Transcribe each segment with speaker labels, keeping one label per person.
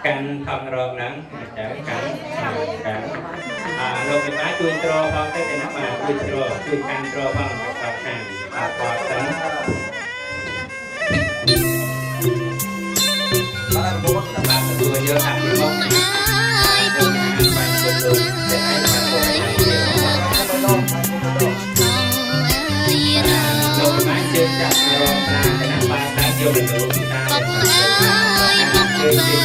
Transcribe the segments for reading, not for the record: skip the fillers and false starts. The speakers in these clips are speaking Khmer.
Speaker 1: căn thằng rồi nắng chả cắn lục cái má chui trò phong cái nó mà chui trò chui căn trò phong tập hàng tập tấn bạn vừa giờ thành công lục cái má chưa chặt rồi cái nó ba ta vô được ta chơi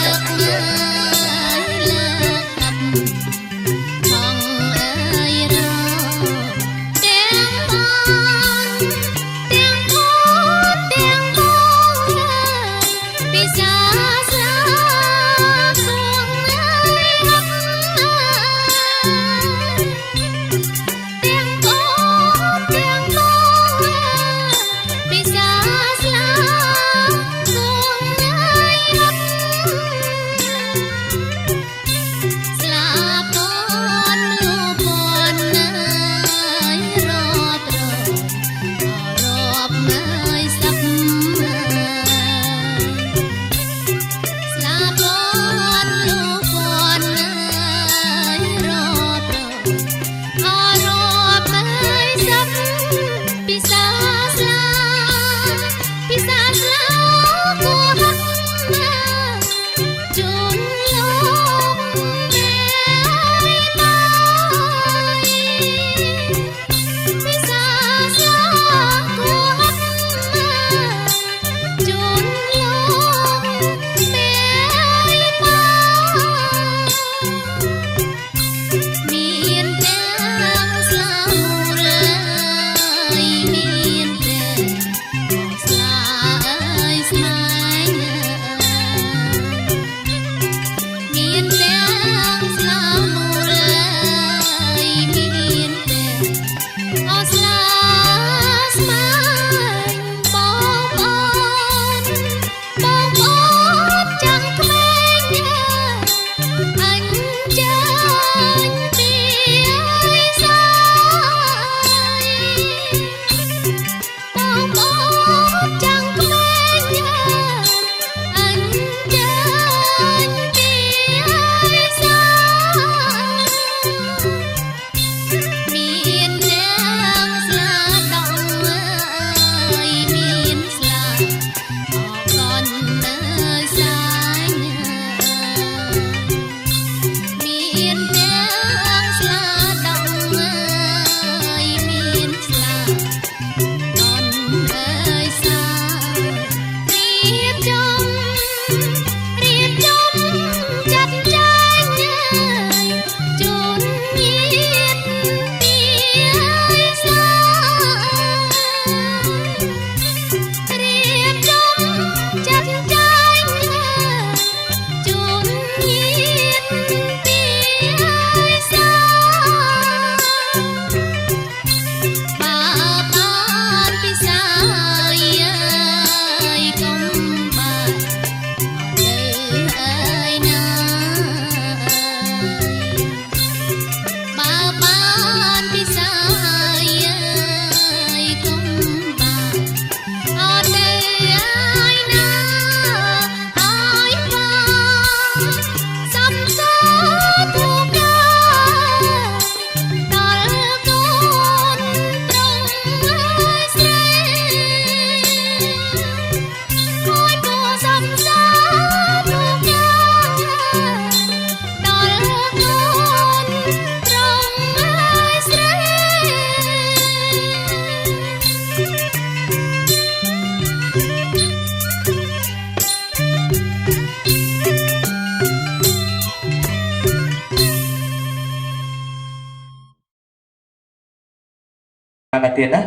Speaker 1: chặt
Speaker 2: là tiền á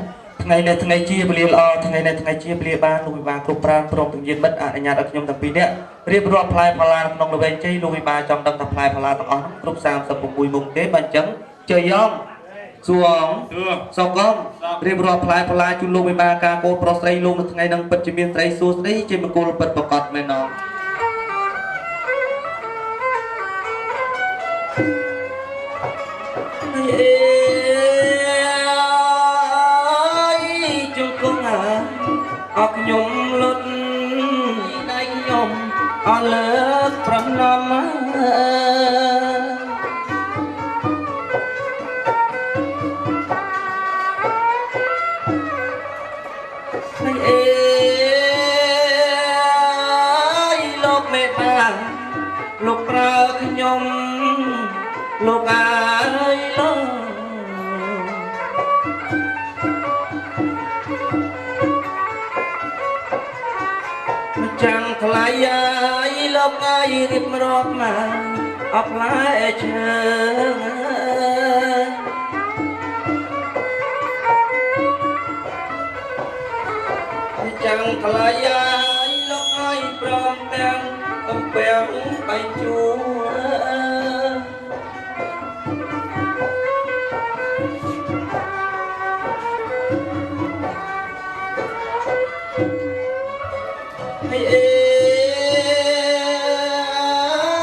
Speaker 2: ngày này ngày chia beli lo ngày này ngày chia beli ban lùi ban cục pran prom từng diện mất nhà đặc nhung tập pin đấy riêng rồi play pala nông đồ bên chơi lùi ban trong đăng tập play pala tập on cục sang tập bụng bùi bụng kế ban trắng chơi yong xuồng song con riêng rồi play pala chun lùi ban ca cô pro tray luôn ngày năng bật chỉ miền tray su đấy chơi một cô bật bọc cọt này nó nhung lút đánh nhung អស់លើកប្រណមអេលោកមេតាលោកប្រើខ្ញុំលោកអើយលោកម្ចាំងថ្លៃអើយលោកអើយរៀបរាប់មកអផ្លែឈើចាំងថ្លៃអើយលោកអើយព្រមទាំងកំពាំងបៃជួให้เอ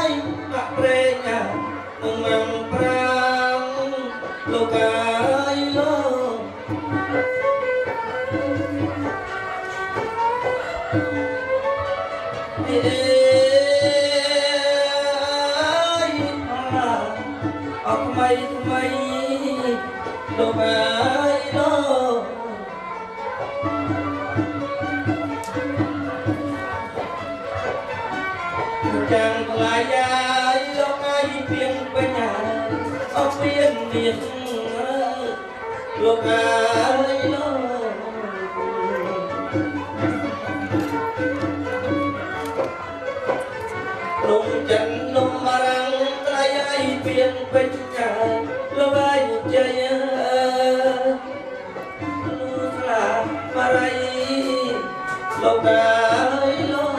Speaker 2: ยอักเรญะมังปรางโลกายโลให้เอยออกไม่ทำไมโลกายโลจังลายายลงไอเพียงไปหาเอาเพียงเดียงลงไอลงลงจันลงมารังลายายเพียงไปหาลงไอใจลูกหลานมาไรลงไอลง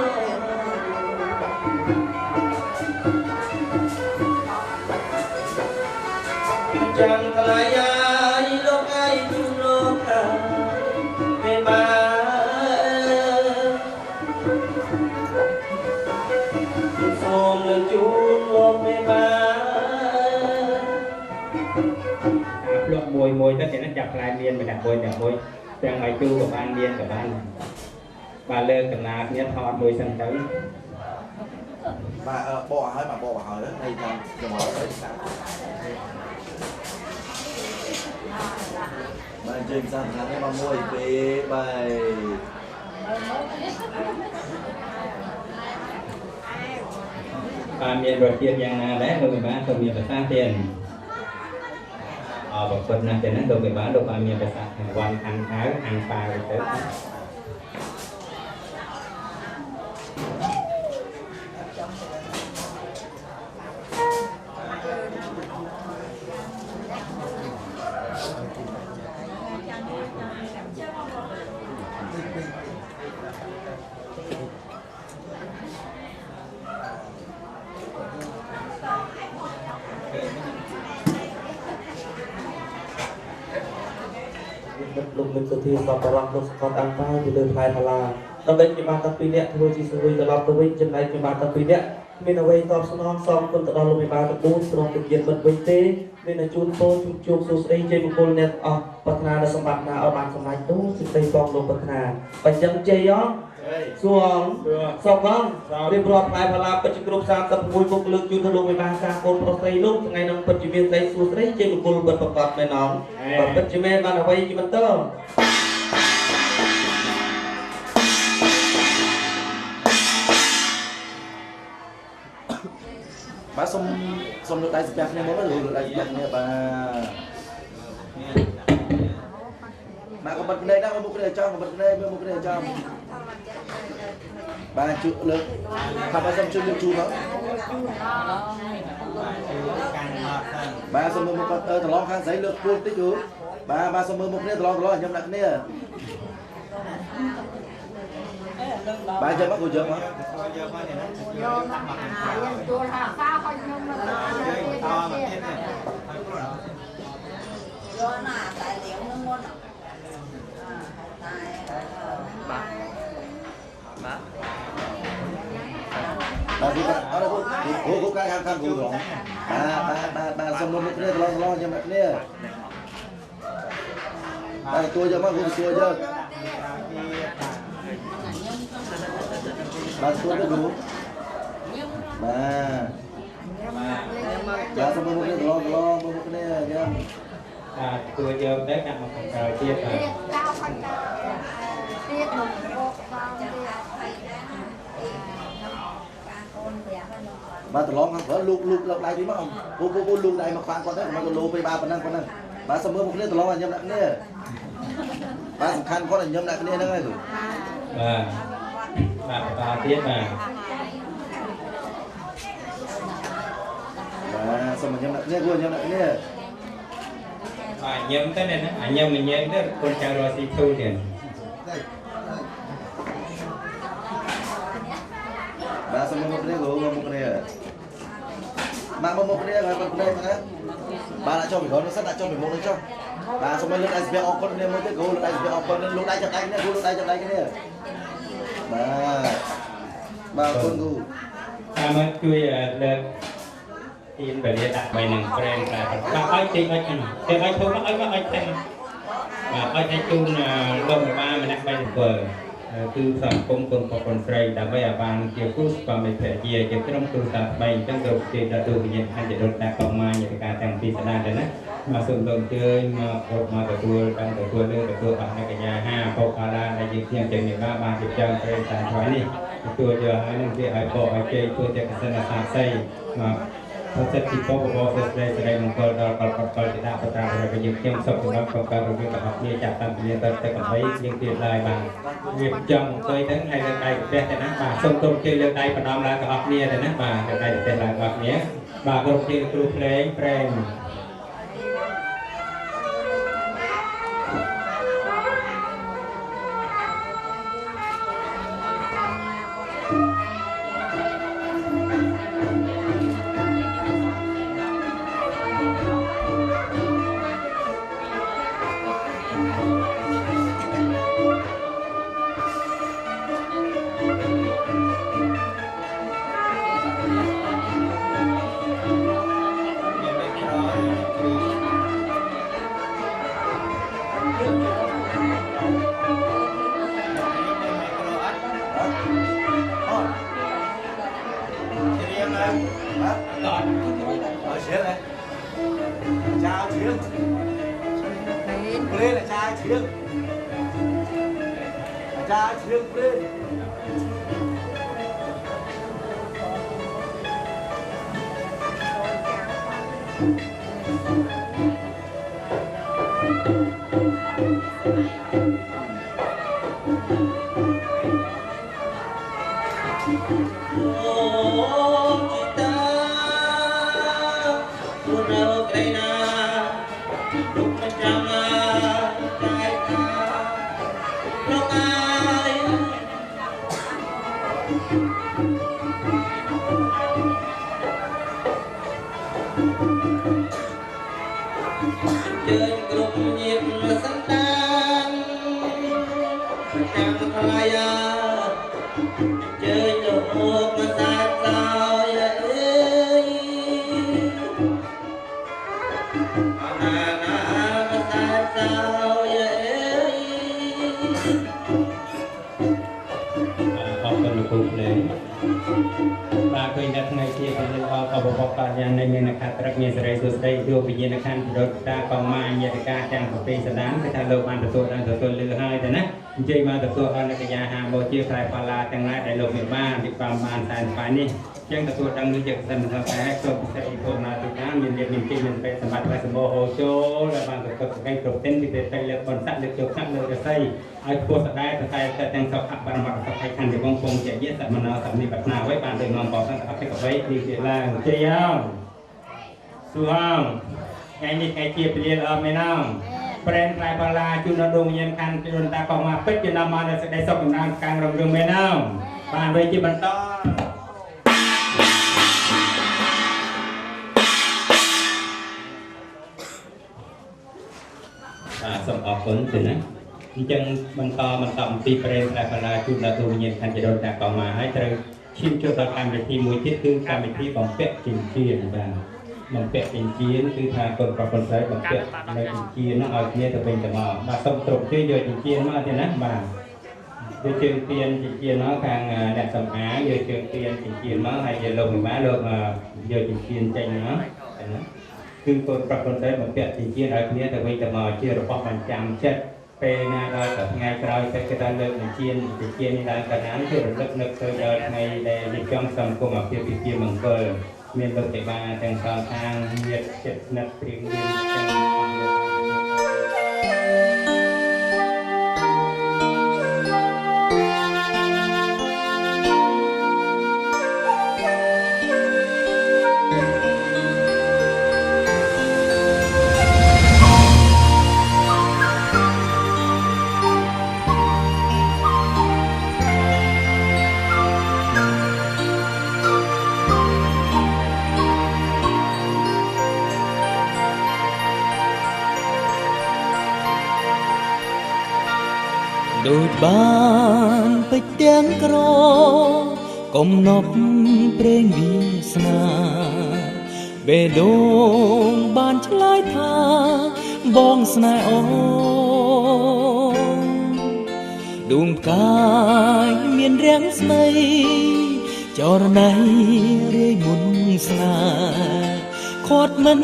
Speaker 2: จังทลายายโลกไอจุโลกาไม่มาโสมเลือจูโลกไม่มา
Speaker 1: ลกมวยมวยถ้าเห็นนักจับลายเรียนไปดักมวยแต่ไอจูกับบ้านเรียนกับบ้านเลิกกับนาเนี่ยทอดมวยสันเตย
Speaker 3: mà bộ hỏi mà bộ hỏi đó đây cho mở tới sao mà trên sàn thắng mà mua về bài
Speaker 1: miền bờ tiền yang đấy rồi bán rồi miền bờ xa tiền bậc phật là tiền đấy rồi bán được miền bờ xa quan ăn thái ăn pha rồi tới
Speaker 2: lục lực sự thi và bảo lòng lục còn ăn tay thì lời thái là đồng đây chúng ta tập pin điện thôi chỉ sử dụng là tập pin trên này chúng ta tập pin điện mình ở đây tập xong xong con tự đo lục ba tập bốn xong thực hiện bật với tê mình là chun tô chun số đây trên một con net bật hà là xong bật hà ở bàn xong này tốt thì đây con lục bật hà và chấm chơi đó xuống xong không đi bật lại và làm bật chỉ group sang tập mùi một lực chun lục ba sang con pro say lúc ngày năm bật chỉ viên đây số đây trên một con bật bật này nóng và bật chỉ men bàn ở đây chỉ bật tơ
Speaker 3: bà xong được đại sập nha mới được đại sập nha bà có bật đây đó có một cái này cho có bật đây một cái này cho bà chịu lực tham gia xong chưa được chu đó bà xong một cái thằng lo khang giấy lực luôn tích chứ bà xong một cái thằng lo nhầm nặng nè bà chơi bắt cô chơi hả? Bà đi cô cái khang cô rồi bà xong một cái lo nhầm nặng nè bà tôi cho bắt cô chơi chơi bà tôi có đủ បាទសូមមុខនេះត្រឡងមុខនេះញ៉ាំ
Speaker 1: ตัวเดิมได้การมาของเราเทียบกัน
Speaker 3: បាទត្រឡងខាងក្រោយលូកលើកដៃទីមកពូលូកដៃមកខ្វាងគាត់ទៅមកលោពេលបាទប៉ុណ្ណឹងបាទសូមមើលមុខនេះត្រឡងឲ្យញ៉ាំដាក់គ្នាបាទសំខាន់គាត់ឲ្យញ៉ាំដាក់គ្នាហ្នឹងហើយ
Speaker 1: បាទเทียบมา
Speaker 3: បាទសូមញ៉ាំដាក់គ្នាគួរញ៉ាំដាក់គ្នា
Speaker 1: ញ៉ាំទៅណាញ៉ាំញ៉ាំទៅคนចៅរស់ស៊ីធូទៀត
Speaker 3: បាទសូមមុខនេះគ្រូមុខនេះមកមុខនេះហើយប៉ុណ្ណេះហ្នឹងបាទដាក់ចុះពីក្រោយនេះសិនដាក់ចុះពីមុខនេះចុះបាទសូមលើកដៃស្ពះអរគុណគ្នាមួយទៀតគ្រូលើកដៃស្ពះអរគុណលើកដៃចាប់ដៃគ្នាគ្រូលើកដៃចាប់ដៃគ្នាបាទអរគុណគ្រូ
Speaker 1: មកជួយលើកทีมแบบนี้ដាក់ไป1ប្រេងតែបាទឲ្យទីឲ្យហ្នឹងតែឲ្យធំឲ្យមកឲ្យតែបាទឲ្យជូនលោកម្បាលម្នាក់3ធ្វើគឺសង្គមគុណប្រពន្ធស្រីដើម្បីឲ្យបានជាគូស្វាមីភរិយាជាក្រុមគ្រួសារ3អញ្ចឹងគ្រប់ជាទទួលវិញ្ញាណខណ្ឌរដ្ឋដាក់កងមាយិកាទាំងពីរស្ដានទៅណាមកសូមលោកអញ្ជើញមកទទួលបានទទួលលើទទួលអរកញ្ញា5ពុកអាឡាដែលយើងខ្ញុំទាំងនេះបានជាចាំប្រេងតែថ្ងៃនេះទទួលយកឲ្យនឹងវាឲ្យបកឲ្យជ័យធ្វើតែកសិណសាស្ត្រីមកសិទ្ធិបបបសេរីសេរីមង្គលដល់កលកលជាដាក់ប្រតាមរបស់យើងខ្ញុំសុខសម្រាប់ក្នុងការរំលឹករបស់គ្នាចាប់តាំងពីនេះទៅកំបីយើងទៀតដែរបាទវាចង់អង្គុយហ្នឹងហើយលើកដៃប្រទេសទៅណាបាទសូមគោរពជ័យលើកដៃបណ្ដំឡើងទាំងអស់គ្នាទៅណាបាទលើកដៃប្រទេសឡើងទាំងអស់គ្នាបាទគោរពជ័យគ្រូភ្លេងប្រេងយ៉ាងនៃមានខាត់ត្រឹកមានសេរីសុស្ដីយកវិញ្ញាណខណ្ឌរដ្ឋតាកងមាយិកាទាំងប្រទេសស្ដានគឺថាលោកបានទទួលលើហើយទៅណាអញ្ជើញមកទទួលអនកញ្ញាហាមកជាខ្សែបាឡាទាំងឡាយដែលលោកមានបានពីបានតែស្បាយនេះចឹងទទួលដឹងនេះជាសិនថាតែសូមពិសេសពីពលណាទីខាងមានមានជិះមានពេទ្យសម្បត្តិបែបសម្បូរហូចូលដែលបានប្រកបកិច្ចគ្រប់ទិនពីតែលើកបនស័កលើកជោគខាងលើករស័យឲ្យខ្ពស់ស្ដាយតែទាំងសុខអបរមត្តសុខខណ្ឌជាបងពងជាយសមណោសមនិបត្តិໄວបានលើកនាំបងទាំងអភិកបីទីជាឡើងជ័យអងសុហងថ្ងៃនេះថ្ងៃជាពលាល្អមែនអងប្រេនផ្លែបាឡាជូនដល់ដួងវិញ្ញាណខណ្ឌជូនតាកងមកពេជ្រជានាំមកនៅសេចក្តីសុខកំណើនកាំងរំរឿងមែនអងបានវិញជាបន្តសូមអរគុណទៅណាអញ្ចឹងបន្តអំពីប្រេនផ្លែបាឡាជូនដល់ដួងវិញ្ញាណខណ្ឌជូនតាកងមកហើយត្រូវឈានចូលដល់កម្មវិធីមួយទៀតគឺកម្មវិធីបំពាក់ចិញ្ចៀនបាទបំពាក់ចិញ្ចៀនគឺថាកូនប្រពន្ធស្រីបំពាក់នៅចិញ្ចៀននោះឲ្យគ្នាទៅវិញទៅមកបាទសូមគ្រប់ជ័យយកចិញ្ចៀនមកទៀតណាបាទ Giờ trường tiền chỉ chia nó càng đẹp sầm á, giờ trường tiền chỉ chia nó hay giờ lồng má được giờ chỉ chia tranh nó,คือคนปรับคนได้มาเปลี่ยนจริงๆอะไรนี้แต่ไปแต่มาเชื่อระบบมันจำเช็ดเป็นงานเราแต่งานเราแต่ก็ได้เลิกจริงๆนี่ได้การนั้นเชื่อเลิกนึกเคยได้ในในจังสังคมเพียบเพียบมังกรมีเราแต่มาแต่งสาวทางเย็ดเจ็ดนักเรียนจัง
Speaker 4: ដូចបានពេជ្រទាំងក្រកុំនប់ព្រេងវាសនាបេះដូងបានឆ្លើយថាបងស្នេហ៍អូនដួងកាយមានរាំងស្មីចរណៃរាយមុនស្នេហ៍ខាត់មិន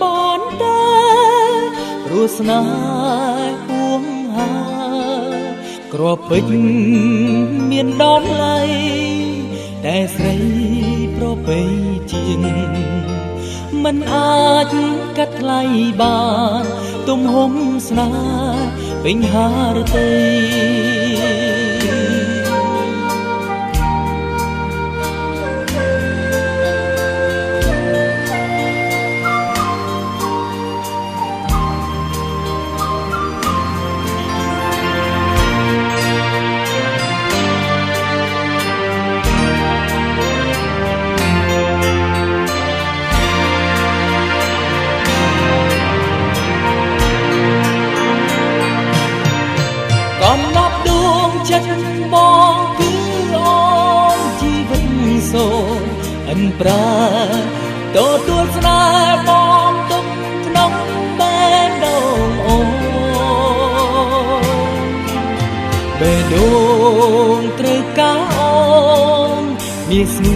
Speaker 4: បានតែព្រោះស្នេហ៍ហួងហាក្របពេជ្រមានដំឡៃតែស្រីប្រពៃជាងមិនអាចកាត់ថ្លៃបានទំហំស្នេហ៍ពេញហារតីកំណប់ដួងចិត្តបងគឺអូនជីវិតសូនអិនប្រាទទួលស្នេហ៍បងទុកក្នុងបេះដូងអូនបេះដូងត្រូវការអូនមានស្ងួ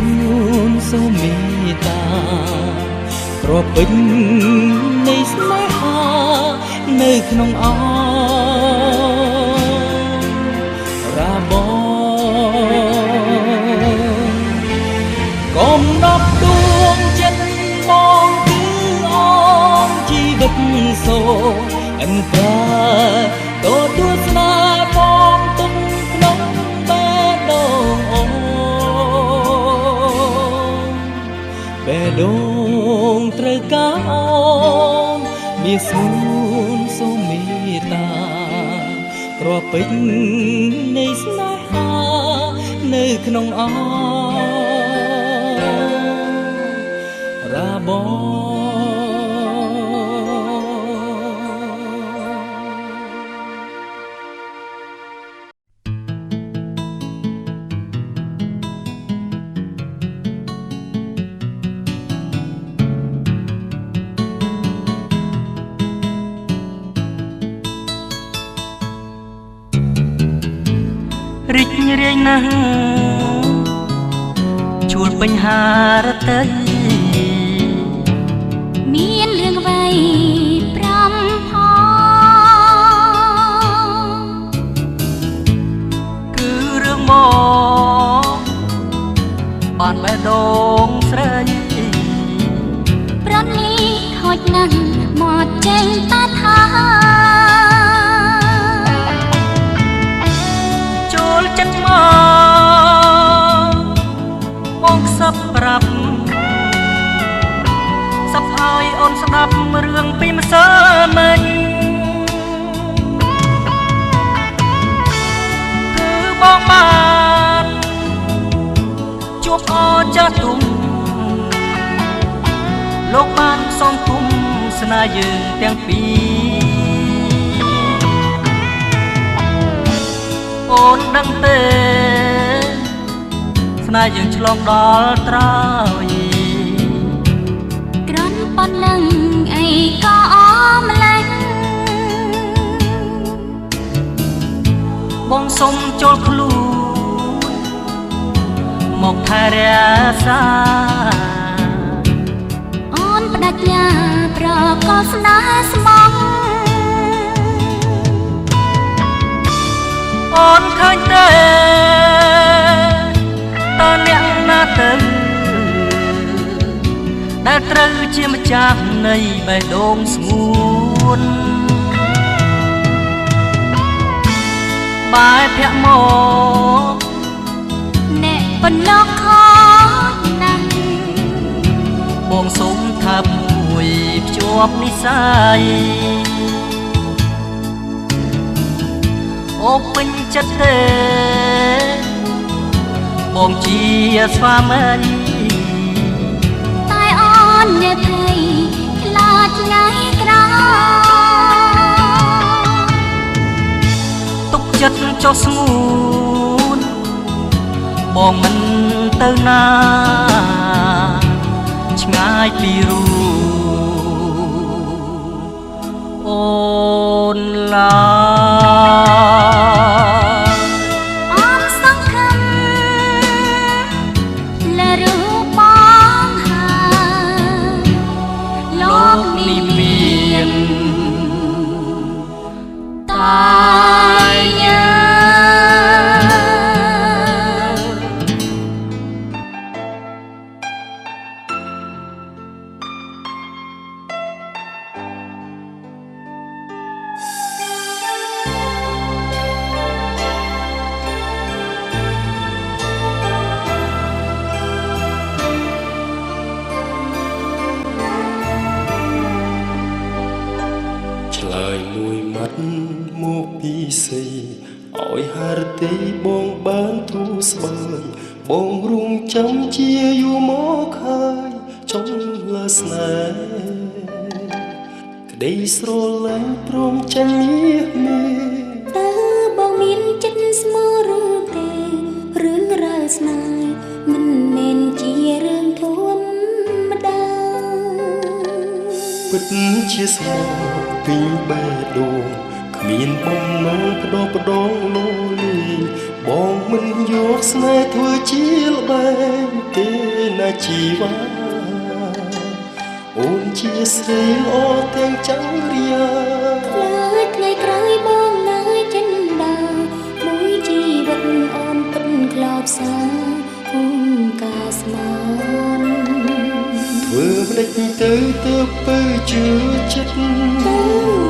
Speaker 4: នសូមមេត្តាប្រពេញនៃស្នេហានៅក្នុងអកំណប់ដួងចិត្តបងគឺអូនជីវិតសូអិនប្រាទទួលស្នេហ៍បងទុកក្នុងបេះដូងអូនបេះដូងត្រូវការអូនមានស្ងួនសូមមេត្តាគ្រាប់ពេជ្រនៃស្នេហានៅក្នុងអរាបងរីករាយណាស់ជួលបញ្ហារតី
Speaker 5: មានរឿងអ្វី5ផង
Speaker 4: គឺរឿងមកបានបេះដូងស្រី
Speaker 5: ប្រត់នេះខូចណាស់មកចេញតាថា
Speaker 4: ចូលចិត្តមកបងខ្សឹបប្រាប់សប្ឲ្យអូនស្ដាប់រឿងពីម្សិលមិញគឺបងបានជួបអចាស់ទុំលោកបានសំគុំស្នេហ៍យើងទាំងពីរអូនដឹងទេស្នេហ៍យើងឆ្លងដល់ត្រើយ
Speaker 5: ក្រន់ប៉ុណ្ណឹងអីក៏អមឡេះ
Speaker 4: ប បងសុំចូលខ្លួនមកថែរក្សា
Speaker 5: អូនបដិញ្ញាប្រកបស្នេហ៍ស្មង
Speaker 4: អូនឃើញទេតើអ្នកណាទៅដែលត្រូវជាម្ចាស់នៃបេះដូងស្ងួនបែរភ័ក្រមក
Speaker 5: អ្នកបន្លកខកណាស់
Speaker 4: បងសូមថាមួយភ្ជាប់និស្ស័យអូពេញចិត្តទេបងជាស្វាមី
Speaker 5: តែអូនញ៉ែភ័យខ្លាចថ្ងៃក្រោយ
Speaker 4: ទុកចិត្តចុះស្ងួនបងមិនទៅណាឆ្ងាយពីរូអូនឡា
Speaker 5: អូនសង្ឃឹមលើរូបបងហើយ
Speaker 4: លោកនេះមានតែយើង
Speaker 6: ឆ្លើយមួយម៉ាត់មកពីសីឲ្យហារទីបងបានទូស្បើយបងរួមចាំជាយូរមកហើយចង់លើស្នេហ៍ក្តីស្រឡាញ់ព្រមចាញ់មាស
Speaker 5: តើបងមានចិត្តស្មោះឬទេរឿងរ៉ាវស្នេហ៍មិនមែនជារឿងធម្មតា
Speaker 6: ពិតជាស្មោះពីបេះដូងគ្មានបំណងផ្ដោផ្ដងលោលីបងមិនយកស្នេហ៍ធ្វើជាល្បែងទេណាជីវ៉ាអូនជាស្រីល្អទាំងចាំរា
Speaker 5: ខ្លាចថ្ងៃក្រោយបងនៅចិនដាមួយជីវិតអូនពិតក្លោបសាគុំការស្មាន
Speaker 6: ធ្វើម្ដេចទៅពើជឿចិត្ត
Speaker 5: ទៅ